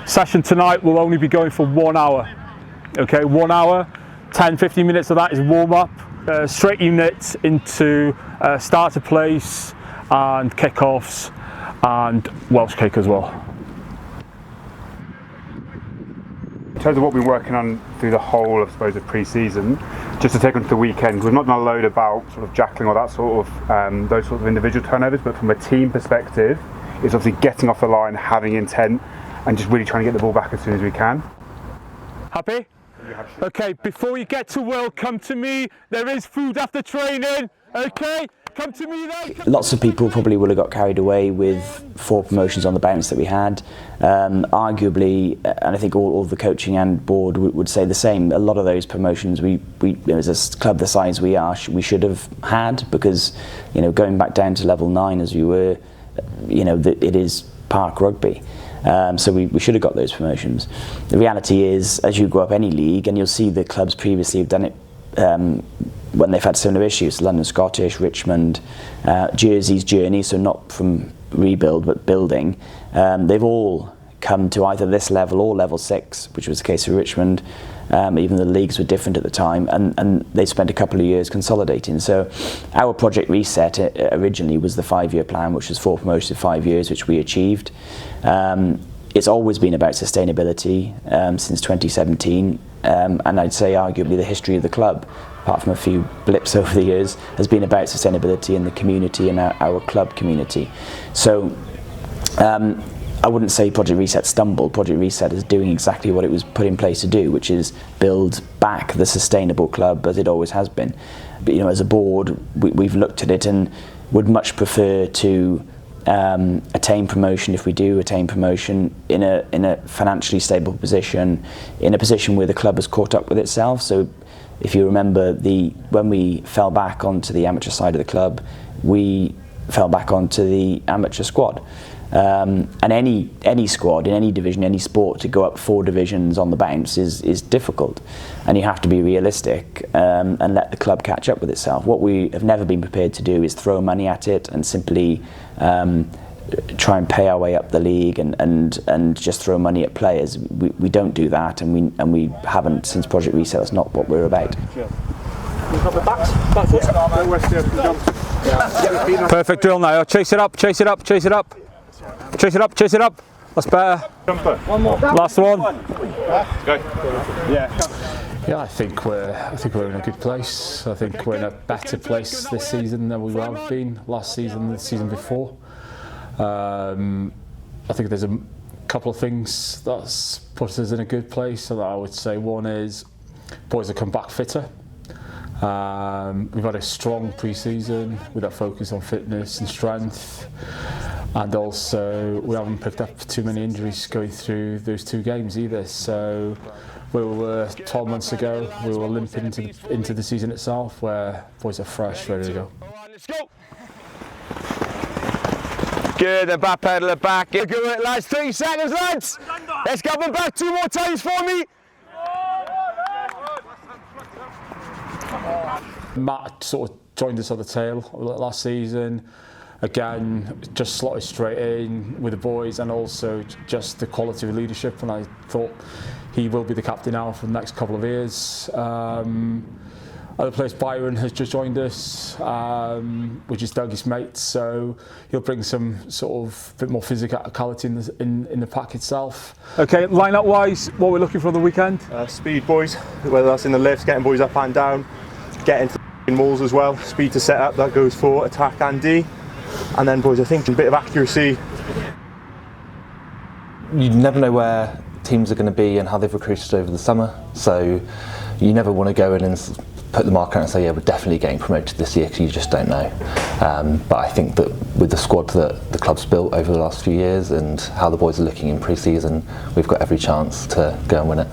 Session tonight will only be going for 1 hour. Okay, 1 hour, 10-15 minutes of that is warm up, straight units into starter place and kick-offs and Welsh cake as well. In terms of what we've been working on through the whole, I suppose, of pre-season, just to take on to the weekend, we've not done a load about sort of jackling or that sort of those sorts of individual turnovers, but from a team perspective, it's obviously getting off the line, having intent, and just really trying to get the ball back as soon as we can. Happy? Okay, before you get to Will, come to me. There is food after training. Okay, come to me then. Lots of people probably would have got carried away with 4 promotions on the bounce that we had. Arguably, and I think all the coaching and board would say the same, a lot of those promotions we as a club the size we are, we should have had, because, you know, going back down to level 9 as we were, you know, it is park rugby. So we should have got those promotions. The reality is, as you go up any league, and you'll see the clubs previously have done it when they've had similar issues, London Scottish, Richmond, Jersey's journey, so not from rebuild but building, they've all come to either this level or level 6, which was the case for Richmond. Even the leagues were different at the time, and they spent a couple of years consolidating. So our project reset originally was the 5-year plan, which was 4 promotions in 5 years, which we achieved. It's always been about sustainability since 2017, and I'd say arguably the history of the club, apart from a few blips over the years, has been about sustainability in the community and our club community. So I wouldn't say Project Reset stumbled. Project Reset is doing exactly what it was put in place to do, which is build back the sustainable club as it always has been. But, you know, as a board, we've looked at it and would much prefer to attain promotion, if we do attain promotion, in a financially stable position, in a position where the club has caught up with itself. So if you remember, when we fell back onto the amateur side of the club, we fell back onto the amateur squad. And any squad in any division, any sport, to go up 4 divisions on the bounce is difficult, and you have to be realistic and let the club catch up with itself. What we have never been prepared to do is throw money at it and simply try and pay our way up the league and just throw money at players. We don't do that, and we haven't since Project Reset. That's not what we're about. Perfect drill now. Chase it up, chase it up, chase it up. Chase it up, chase it up. That's better. One more. Last one. Go. Yeah, I think we're in a good place. I think we're in a better place this season than we have been last season, the season before. I think there's a couple of things that's put us in a good place. So that I would say one is boys have come back fitter. We've had a strong pre-season with that focus on fitness and strength, and also we haven't picked up too many injuries going through those 2 games either. So where we were 12 months ago, we were limping into the season itself, where boys are fresh, ready to go. All right, let's go. Good, and back pedal it back. Good work, lads. 30 seconds, lads. Let's get them back 2 more times for me. Matt sort of joined us on the tail last season. Again, just slotted straight in with the boys, and also just the quality of leadership. And I thought he will be the captain now for the next couple of years. Other players, Byron has just joined us, which is Dougie's mate. So he'll bring some sort of bit more physicality in the pack itself. Okay, line-up wise, what we're looking for the weekend? Speed, boys, whether that's in the lifts, getting boys up and down, getting to the mauls as well. Speed to set up, that goes for attack and D. And then, boys, I think a bit of accuracy. You never know where teams are going to be and how they've recruited over the summer. So you never want to go in and put the marker out and say, yeah, we're definitely getting promoted this year, because you just don't know. But I think that with the squad that the club's built over the last few years and how the boys are looking in pre-season, we've got every chance to go and win it.